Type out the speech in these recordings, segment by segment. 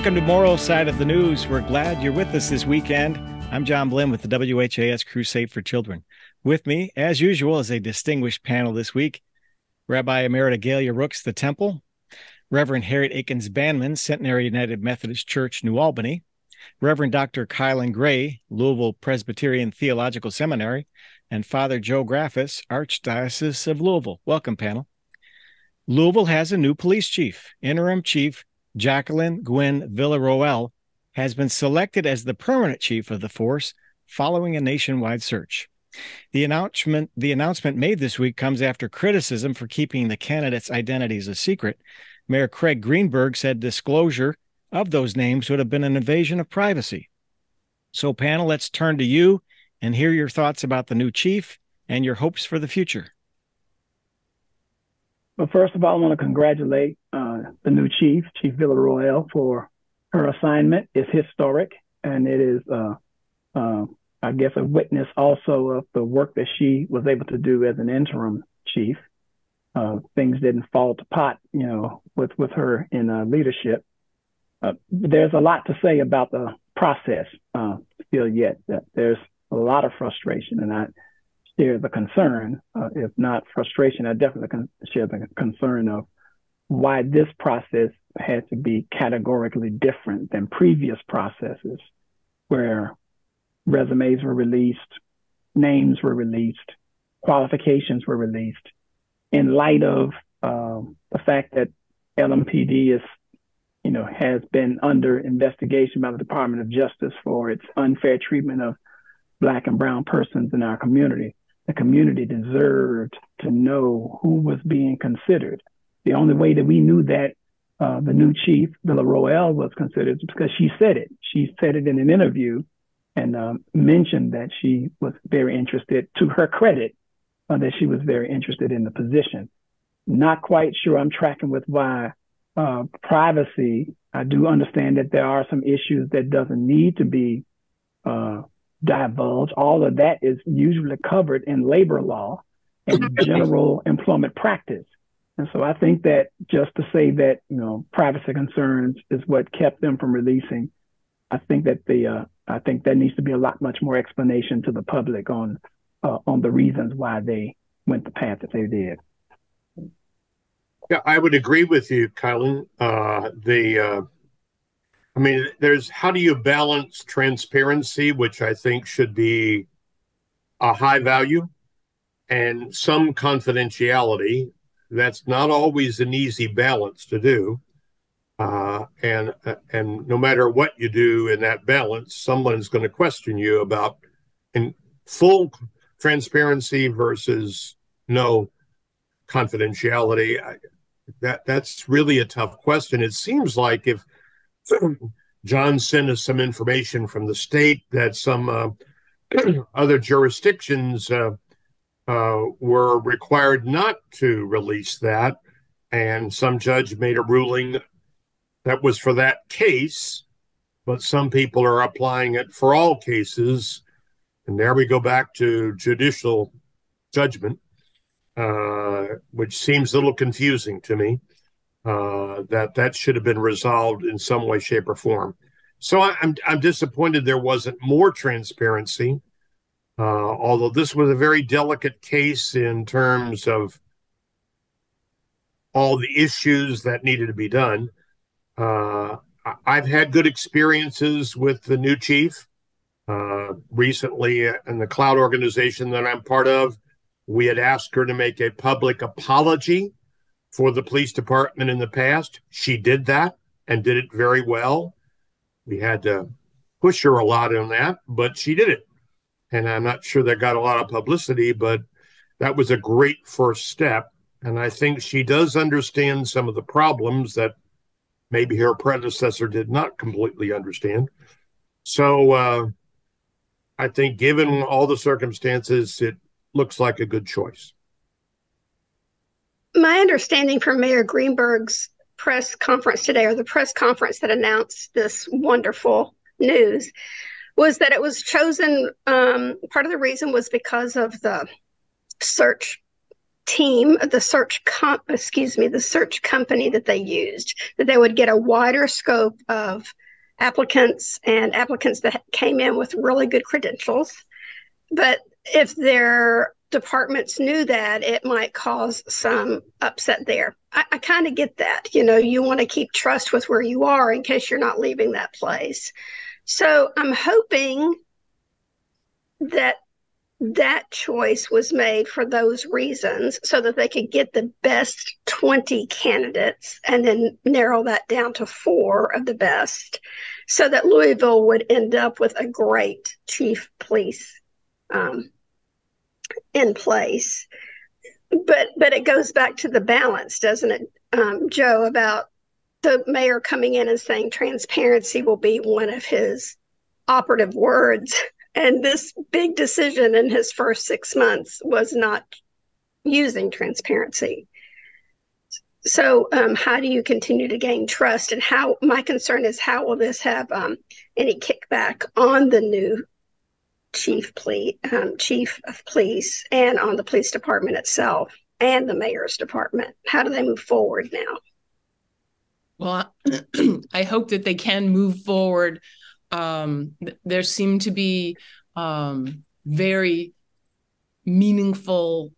Welcome to Moral Side of the News. We're glad you're with us this weekend. I'm John Blim with the WHAS Crusade for Children. With me, as usual, is a distinguished panel this week. Rabbi Emerita Gaylia Rooks, the Temple, Reverend Harriett Akins-Banman, Centenary United Methodist Church, New Albany, Reverend Dr. Kilen Gray, Louisville Presbyterian Theological Seminary, and Father Joe Graffis, Archdiocese of Louisville. Welcome, panel. Louisville has a new police chief. Interim Chief Jacqueline Gwen Villaroel has been selected as the permanent chief of the force following a nationwide search. The announcement made this week comes after criticism for keeping the candidates' identities a secret. Mayor Craig Greenberg said disclosure of those names would have been an invasion of privacy. So, panel, let's turn to you and hear your thoughts about the new chief and your hopes for the future. Well, first of all, I want to congratulate the new chief, Chief Villaroel, for her assignment. It's historic, and it is, I guess, a witness also of the work that she was able to do as an interim chief. Things didn't fall to pot, with her in leadership. There's a lot to say about the process still yet. There's a lot of frustration, and I share the concern, if not frustration, I definitely share the concern of why this process had to be categorically different than previous processes where resumes were released, names were released, qualifications were released, in light of the fact that LMPD has been under investigation by the Department of Justice for its unfair treatment of Black and brown persons in our community. The community deserved to know who was being considered. The only way that we knew that the new chief, Villaroel, was considered is because she said it. She said it in an interview and mentioned that she was very interested, to her credit, that she was very interested in the position. Not quite sure I'm tracking with why privacy. I do understand that there are some issues that doesn't need to be divulged. All of that is usually covered in labor law and general employment practice. And so I think that just to say that, privacy concerns is what kept them from releasing, I think that there needs to be a lot much more explanation to the public on the reasons why they went the path that they did. Yeah, I would agree with you, Kilen. There's how do you balance transparency, which I think should be a high value, and some confidentiality. That's not always an easy balance to do. And no matter what you do in that balance, someone's going to question you about in full transparency versus no confidentiality. That's really a tough question. It seems like if John sent us some information from the state that some other jurisdictions were required not to release that, and some judge made a ruling that was for that case, but some people are applying it for all cases, and there we go back to judicial judgment, which seems a little confusing to me. That should have been resolved in some way, shape, or form. So I'm disappointed there wasn't more transparency, although this was a very delicate case in terms of all the issues that needed to be done. I've had good experiences with the new chief. Recently, in the cloud organization that I'm part of, we had asked her to make a public apology for the police department in the past. She did that and did it very well. We had to push her a lot on that, but she did it. And I'm not sure that got a lot of publicity, but that was a great first step. And I think she does understand some of the problems that maybe her predecessor did not completely understand. So I think given all the circumstances, it looks like a good choice. My understanding from Mayor Greenberg's press conference today, or the press conference that announced this wonderful news, was that it was chosen, part of the reason was because of the search team, the search company that they used, that they would get a wider scope of applicants and applicants that came in with really good credentials. But if their departments knew that, it might cause some upset there. I kind of get that. You want to keep trust with where you are in case you're not leaving that place. So I'm hoping that choice was made for those reasons, so that they could get the best 20 candidates and then narrow that down to 4 of the best, so that Louisville would end up with a great chief police in place. But it goes back to the balance, doesn't it, Joe, about the mayor coming in and saying transparency will be one of his operative words. And this big decision in his first 6 months was not using transparency. So how do you continue to gain trust? And my concern is, how will this have any kickback on the new chief of police and on the police department itself and the mayor's department? How do they move forward now? Well, I hope that they can move forward. There seem to be very meaningful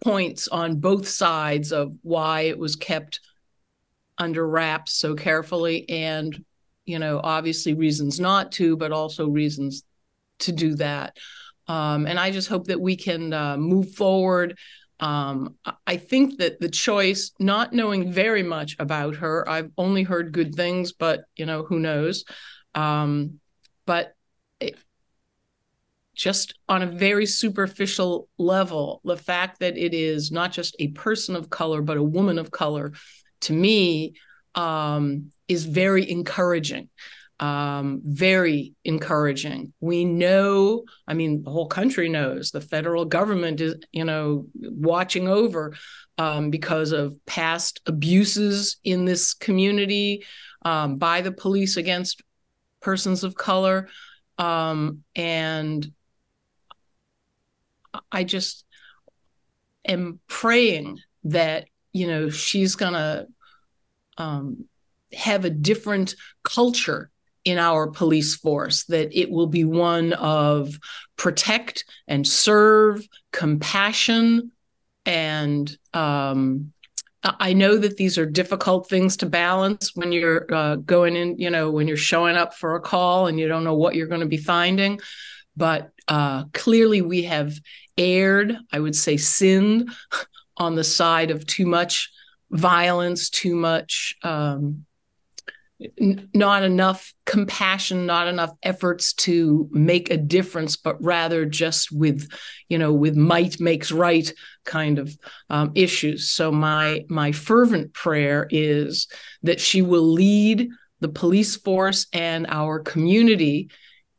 points on both sides of why it was kept under wraps so carefully, and obviously reasons not to, but also reasons to do that. And I just hope that we can move forward. I think that the choice, not knowing very much about her, I've only heard good things, but who knows? But just on a very superficial level, the fact that it is not just a person of color, but a woman of color, to me, is very encouraging. Very encouraging. We know, the whole country knows, the federal government is, watching over because of past abuses in this community by the police against persons of color. And I just am praying that, she's going to have a different culture in our police force, that it will be one of protect and serve, compassion. And I know that these are difficult things to balance when you're going in, when you're showing up for a call and you don't know what you're going to be finding. But clearly we have erred, I would say sinned, on the side of too much violence, too much not enough compassion, not enough efforts to make a difference, but rather just with might makes right kind of issues. So my fervent prayer is that she will lead the police force and our community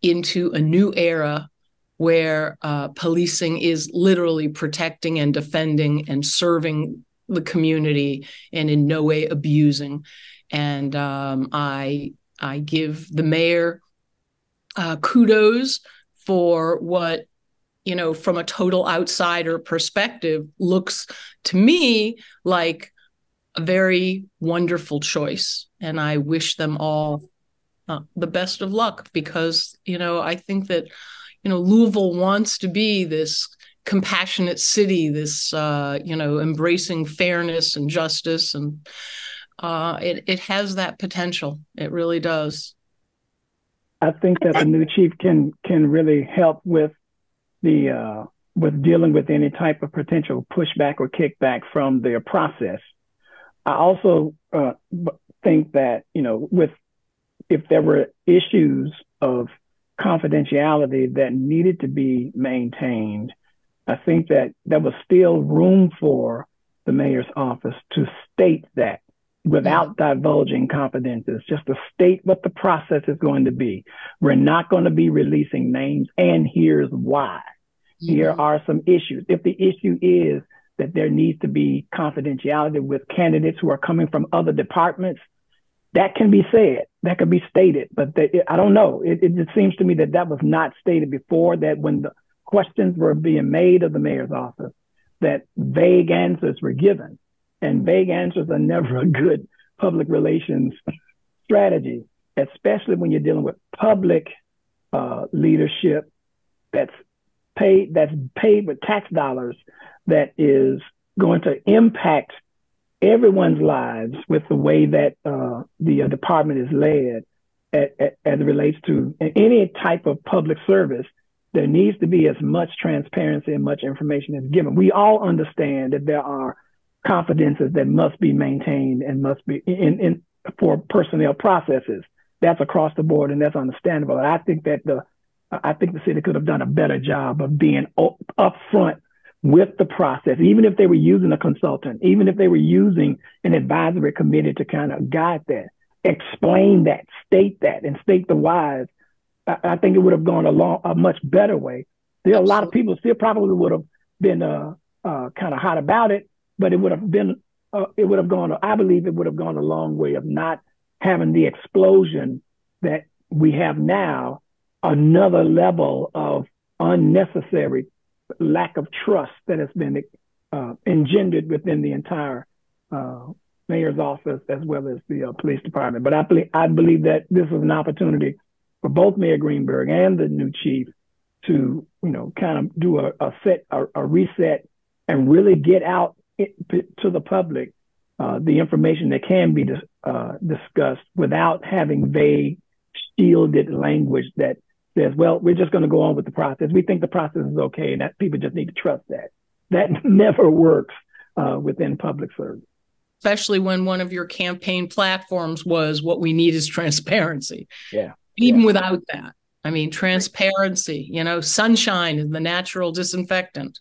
into a new era where policing is literally protecting and defending and serving the community and in no way abusing. And I give the mayor kudos for what, from a total outsider perspective, looks to me like a very wonderful choice. And I wish them all the best of luck, because, I think that, Louisville wants to be this compassionate city, this, embracing fairness and justice, and it has that potential. It really does. I think that the new chief can really help with with dealing with any type of potential pushback or kickback from their process. I also think that if there were issues of confidentiality that needed to be maintained, I think that there was still room for the mayor's office to state that without divulging confidences, just to state what the process is going to be. We're not going to be releasing names, and here's why. Mm-hmm. Here are some issues. If the issue is that there needs to be confidentiality with candidates who are coming from other departments, that can be said, that could be stated, but I don't know. It just seems to me that was not stated before, that when the questions were being made of the mayor's office, that vague answers were given. And vague answers are never a good public relations strategy, especially when you're dealing with public leadership that's paid with tax dollars, that is going to impact everyone's lives with the way that the department is led as it relates to any type of public service. There needs to be as much transparency and much information as given. We all understand that there are confidences that must be maintained and must be for personnel processes. That's across the board, and that's understandable. I think the city could have done a better job of being upfront with the process, even if they were using a consultant, even if they were using an advisory committee to kind of guide that, explain that, state the whys. I think it would have gone a much better way. There are a lot of people still probably would have been kind of hot about it, but I believe it would have gone a long way of not having the explosion that we have now, another level of unnecessary lack of trust that has been engendered within the entire mayor's office as well as the police department. But I believe that this is an opportunity for both Mayor Greenberg and the new chief to, kind of do a reset and really get out to the public the information that can be discussed without having vague, shielded language that says, well, we're just going to go on with the process. We think the process is okay, and that people just need to trust that. That never works within public service. Especially when one of your campaign platforms was, what we need is transparency. Yeah. Even without that. I mean, transparency, sunshine is the natural disinfectant.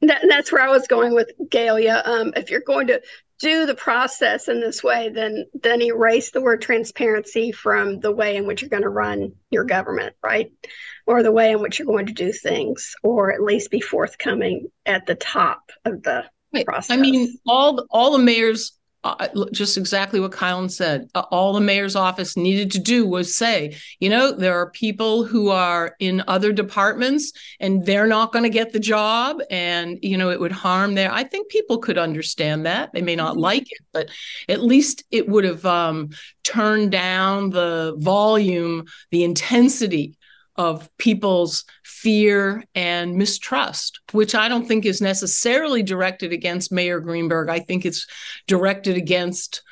That's where I was going with Gaylia. If you're going to do the process in this way, then erase the word transparency from the way in which you're going to run your government, right? Or the way in which you're going to do things, or at least be forthcoming at the top of the process. I mean, all the mayors, just exactly what Kilen said, all the mayor's office needed to do was say, there are people who are in other departments and they're not going to get the job, and, it would harm their, I think people could understand that. They may not like it, but at least it would have turned down the volume, the intensity of people's fear and mistrust, which I don't think is necessarily directed against Mayor Greenberg. I think it's directed against,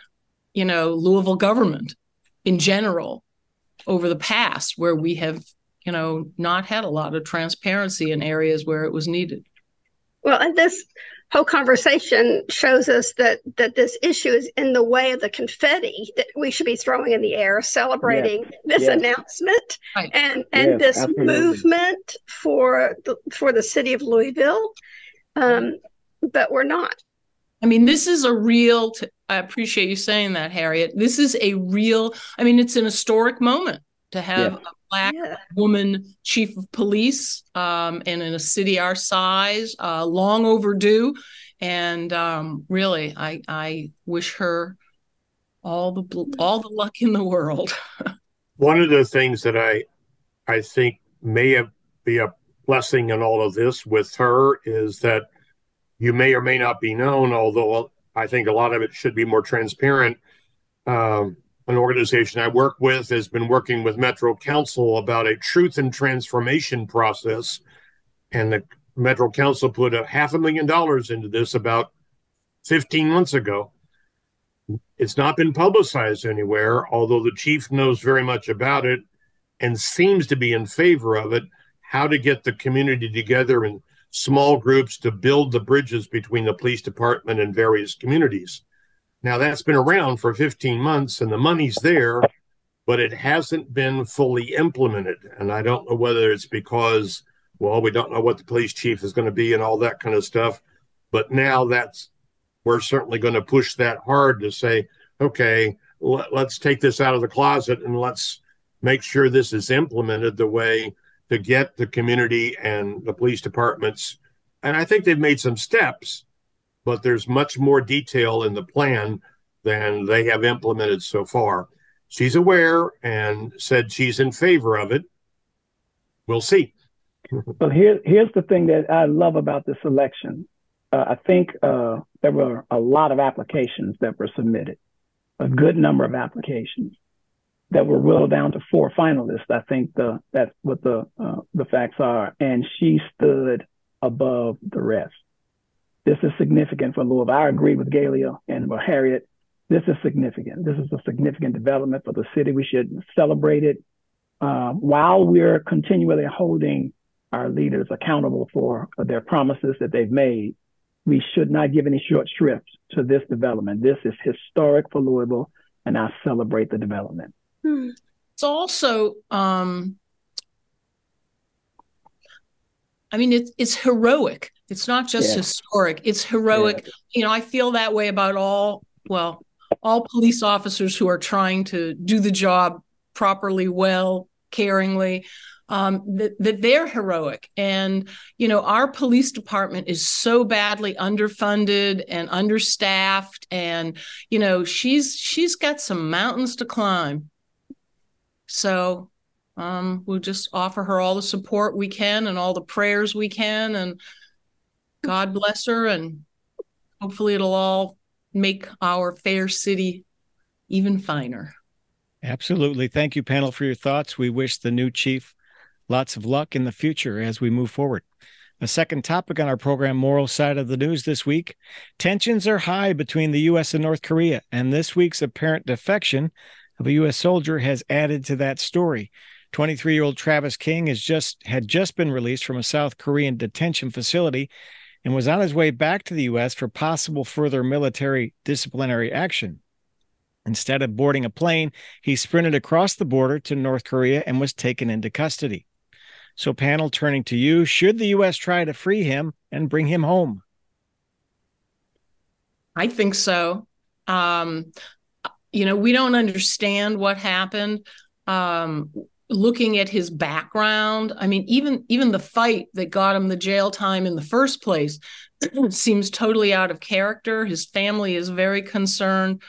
Louisville government in general over the past, where we have, not had a lot of transparency in areas where it was needed. Well, and this whole conversation shows us that this issue is in the way of the confetti that we should be throwing in the air, celebrating this announcement and this movement for the city of Louisville. But we're not. I mean, this is a real, I appreciate you saying that, Harriet. This is a real, it's an historic moment to have a Black woman chief of police, and in a city our size, long overdue. And really, I wish her all the luck in the world. One of the things that I think may be a blessing in all of this with her is that you may or may not be known, although I think a lot of it should be more transparent. An organization I work with has been working with Metro Council about a truth and transformation process. And the Metro Council put $500,000 into this about 15 months ago. It's not been publicized anywhere, although the chief knows very much about it and seems to be in favor of it, how to get the community together in small groups to build the bridges between the police department and various communities. Now, that's been around for 15 months and the money's there, but it hasn't been fully implemented. And I don't know whether it's because, we don't know what the police chief is going to be and all that kind of stuff. But now we're certainly going to push that hard to say, okay, let's take this out of the closet and let's make sure this is implemented the way to get the community and the police departments. And I think they've made some steps, but there's much more detail in the plan than they have implemented so far. She's aware and said she's in favor of it. We'll see. Well, here's the thing that I love about this election. I think there were a lot of applications that were submitted, a good number of applications that were whittled down to 4 finalists. I think that's what the facts are. And she stood above the rest. This is significant for Louisville. I agree with Gaylia and with Harriett. This is significant. This is a significant development for the city. We should celebrate it while we're continually holding our leaders accountable for their promises that they've made. We should not give any short shrift to this development. This is historic for Louisville, and I celebrate the development. It's also, it's heroic. It's not just historic. It's heroic. Yeah. I feel that way about all police officers who are trying to do the job properly, well, caringly. That they're heroic. And, our police department is so badly underfunded and understaffed. And, she's got some mountains to climb. So we'll just offer her all the support we can and all the prayers we can. And God bless her. And hopefully it'll all make our fair city even finer. Absolutely. Thank you, panel, for your thoughts. We wish the new chief lots of luck in the future as we move forward. A second topic on our program, Moral Side of the News this week. Tensions are high between the U.S. and North Korea, and this week's apparent defection of a U.S. soldier has added to that story. 23-year-old Travis King had just been released from a South Korean detention facility and was on his way back to the U.S. for possible further military disciplinary action. Instead of boarding a plane, he sprinted across the border to North Korea and was taken into custody. So, panel, turning to you, should the U.S. try to free him and bring him home? I think so. We don't understand what happened. Looking at his background, even the fight that got him the jail time in the first place seems totally out of character. His family is very concerned.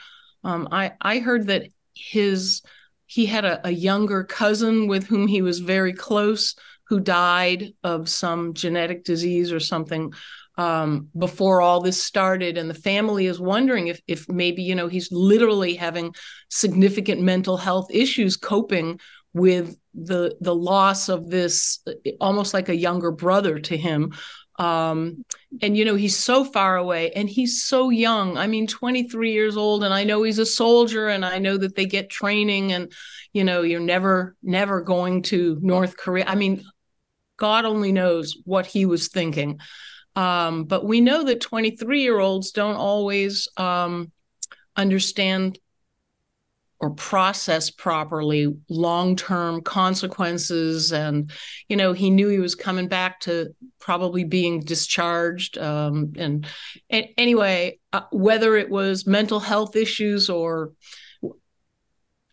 I heard that he had a younger cousin with whom he was very close who died of some genetic disease or something before all this started. And the family is wondering if maybe, he's literally having significant mental health issues coping with the loss of this, almost like a younger brother to him. And, he's so far away and he's so young. 23 years old. And I know he's a soldier and I know that they get training and, you're never going to North Korea. God only knows what he was thinking. But we know that 23-year-olds don't always understand or process properly long-term consequences. And, he knew he was coming back to probably being discharged. Anyway, whether it was mental health issues or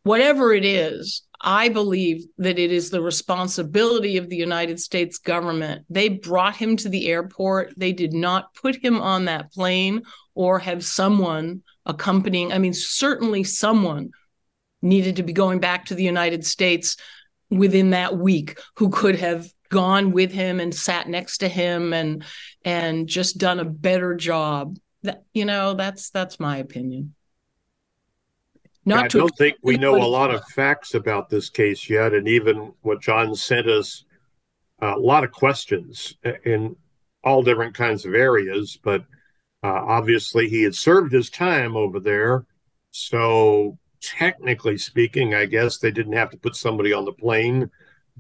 whatever it is, I believe that it is the responsibility of the United States government. They brought him to the airport. They did not put him on that plane or have someone accompanying. Certainly someone needed to be going back to the United States within that week who could have gone with him and sat next to him and just done a better job. That's my opinion. I don't think we know a lot of facts about this case yet. And even what John sent us, a lot of questions in all different kinds of areas. But obviously he had served his time over there. So technically speaking, I guess they didn't have to put somebody on the plane.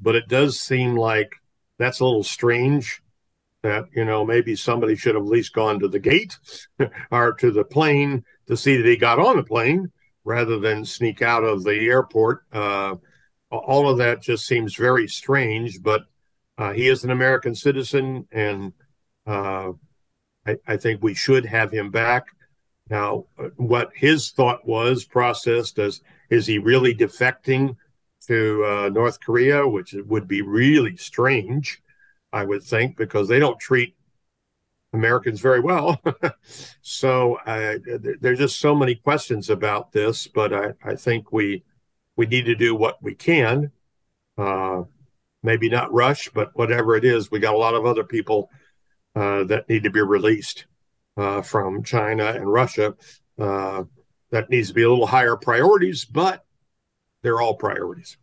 But it does seem like that's a little strange that, maybe somebody should have at least gone to the gate or to the plane to see that he got on the plane, rather than sneak out of the airport. All of that just seems very strange, but he is an American citizen, and I think we should have him back. Now, what his thought was processed as, is he really defecting to North Korea, which would be really strange, I would think, because they don't treat Americans very well. So there's just so many questions about this, but I think we need to do what we can. maybe not Rush, but whatever it is, we got a lot of other people that need to be released from China and Russia. That needs to be a little higher priorities, but they're all priorities.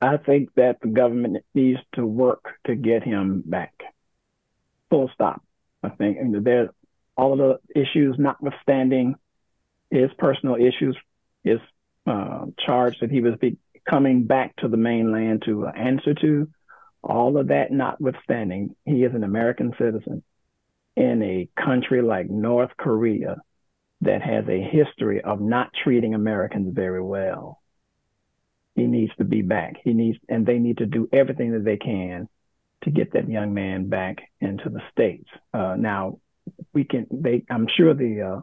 I think that the government needs to work to get him back. Full stop. I think, and there, all of the issues notwithstanding, his personal issues, his charge that he was coming back to the mainland to answer to, all of that notwithstanding, he is an American citizen in a country like North Korea that has a history of not treating Americans very well. He needs to be back. And they need to do everything that they can to get that young man back into the States. Now, I'm sure the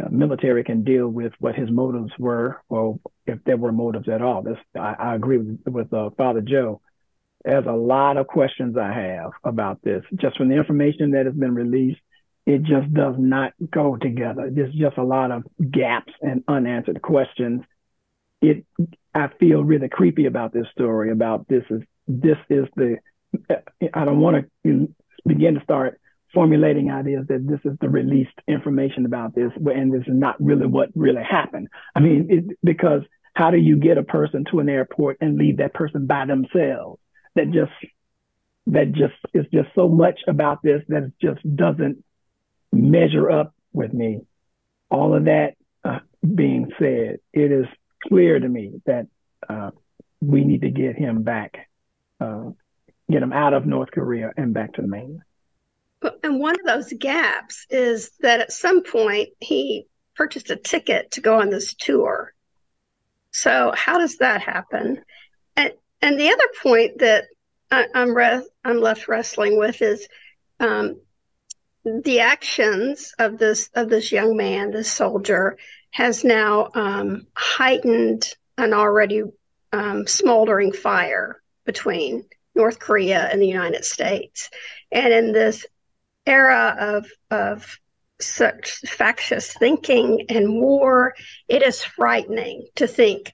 military can deal with what his motives were, or if there were motives at all. I agree with Father Joe. There's a lot of questions I have about this. Just from the information that has been released, it just does not go together. There's just a lot of gaps and unanswered questions. I feel really creepy about this story. About I don't want to begin to start formulating ideas that this is the released information about this, and this is not really what really happened. I mean, because how do you get a person to an airport and leave that person by themselves? That is just so much about this that it just doesn't measure up with me. All of that being said, it is clear to me that we need to get him back, get him out of North Korea and back to the mainland. And one of those gaps is that at some point he purchased a ticket to go on this tour. So how does that happen? And the other point that I'm left wrestling with is the actions of this young man, this soldier, has now heightened an already smoldering fire between North Korea and the United States. And in this era of such factious thinking and war, it is frightening to think,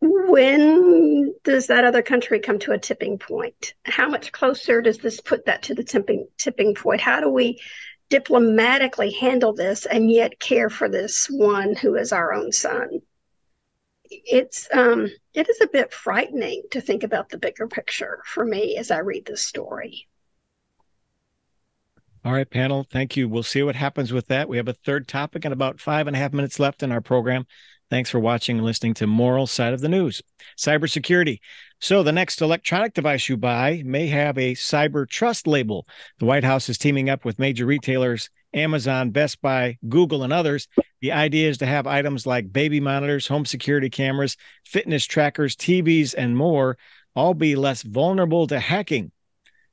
when does that other country come to a tipping point? How much closer does this put that to the tipping point? How do we diplomatically handle this and yet care for this one who is our own son? It is a bit frightening to think about the bigger picture for me as I read this story. All right, panel, thank you. We'll see what happens with that. We have a third topic and about 5.5 minutes left in our program. Thanks for watching and listening to Moral Side of the News. Cybersecurity. So the next electronic device you buy may have a cyber trust label. The White House is teaming up with major retailers, Amazon, Best Buy, Google, and others. The idea is to have items like baby monitors, home security cameras, fitness trackers, TVs, and more all be less vulnerable to hacking.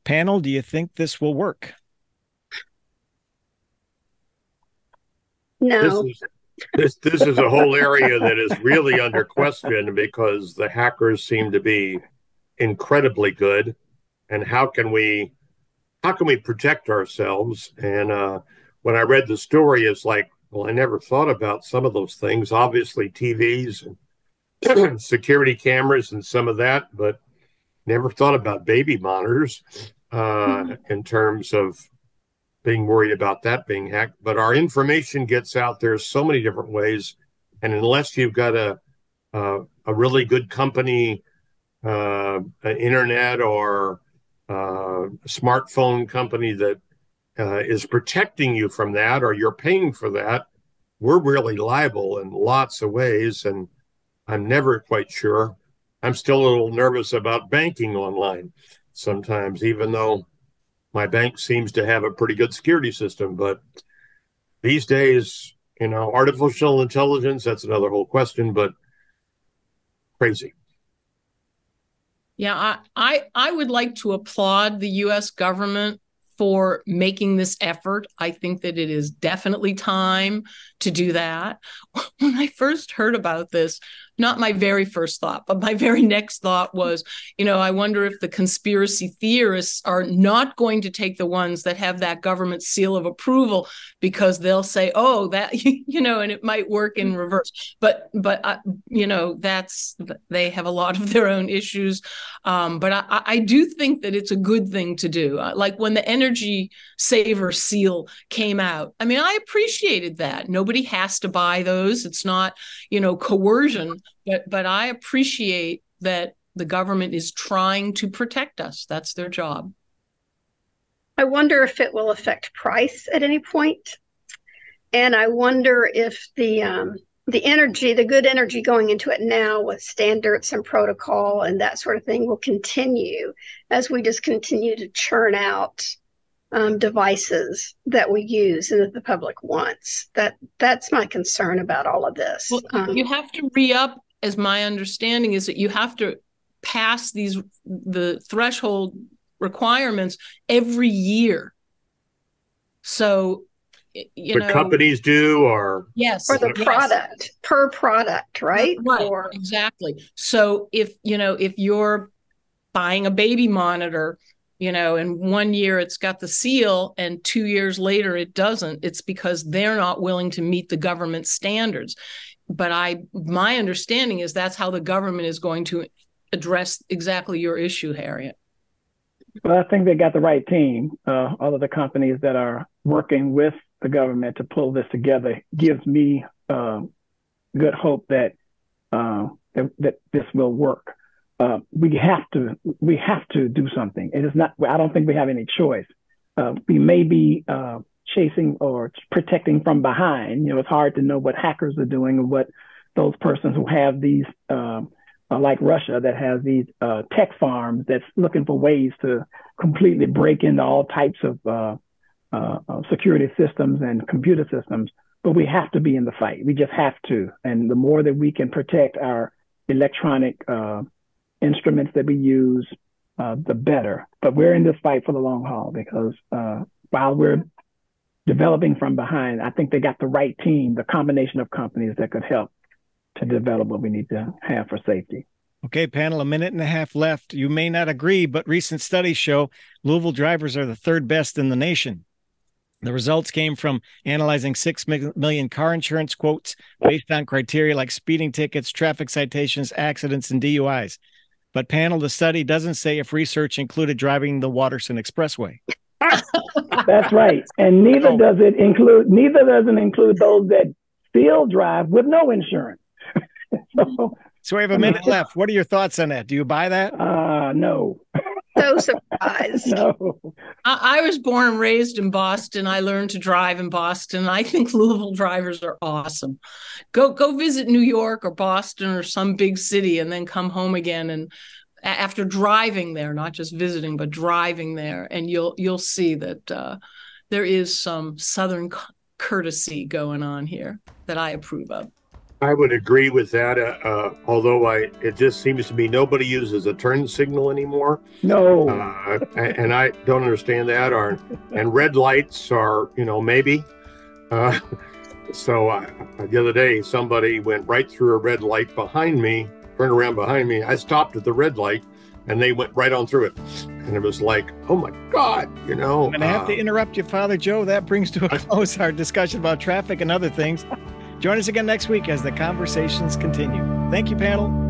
Panel, do you think this will work? No. This is a whole area that is really under question because the hackers seem to be incredibly good. And how can we protect ourselves? And when I read the story, it's like, well, I never thought about some of those things. Obviously, TVs and security cameras and some of that, but never thought about baby monitors in terms of being worried about that being hacked. But our information gets out there so many different ways, and unless you've got a really good company, an internet or smartphone company that is protecting you from that, or you're paying for that, we're really liable in lots of ways. And I'm never quite sure. I'm still a little nervous about banking online sometimes, even though my bank seems to have a pretty good security system. But these days, artificial intelligence, that's another whole question, but crazy. Yeah, I would like to applaud the U.S. government for making this effort. I think that it is definitely time to do that. When I first heard about this, not my very first thought, but my very next thought was, I wonder if the conspiracy theorists are not going to take the ones that have that government seal of approval, because they'll say, oh, that, and it might work in reverse. But they have a lot of their own issues. But I do think that it's a good thing to do. Like when the energy saver seal came out, I mean, I appreciated that. Nobody has to buy those. It's not, coercion, but I appreciate that the government is trying to protect us. That's their job. I wonder if it will affect price at any point. And I wonder if the energy, the good energy going into it now with standards and protocol and that sort of thing will continue as we just continue to churn out devices that we use and that the public wants. That's my concern about all of this. Well, you have to re-up, as my understanding is that you have to pass the threshold requirements every year. So, the companies do, or yes, or the product per product, right? Right, exactly. So if you're buying a baby monitor, and 1 year it's got the seal and 2 years later it doesn't, it's because they're not willing to meet the government standards. But my understanding is that's how the government is going to address exactly your issue, Harriett. Well, I think they got the right team. All of the companies that are working with the government to pull this together gives me good hope that that this will work. We have to do something. It is not. I don't think we have any choice. We may be chasing or protecting from behind. It's hard to know what hackers are doing or what those persons who have these, like Russia, that has these tech farms that's looking for ways to completely break into all types of security systems and computer systems. But we have to be in the fight. We just have to. And the more that we can protect our electronic instruments that we use, the better. But we're in this fight for the long haul, because while we're developing from behind, I think they got the right team, the combination of companies that could help to develop what we need to have for safety. Okay, panel, 1.5 minutes left. You may not agree, but recent studies show Louisville drivers are the third best in the nation. The results came from analyzing 6 million car insurance quotes based on criteria like speeding tickets, traffic citations, accidents, and DUIs. But panel, the study doesn't say if research included driving the Watterson Expressway. That's right. And neither does it include those that still drive with no insurance. So we have 1 minute left. What are your thoughts on that? Do you buy that? No. So surprised. No. I was born and raised in Boston. I learned to drive in Boston. I think Louisville drivers are awesome. Go visit New York or Boston or some big city and then come home again. And after driving there, not just visiting, but driving there, and you'll see that there is some Southern courtesy going on here that I approve of. I would agree with that, although it just seems to me nobody uses a turn signal anymore. No. And I don't understand that. And red lights are, maybe. So the other day, somebody went right through a red light behind me, turned around behind me. I stopped at the red light, and they went right on through it. And it was like, oh, my God, I'm going to have to interrupt you, Father Joe. That brings to a close our discussion about traffic and other things. Join us again next week as the conversations continue. Thank you, panel.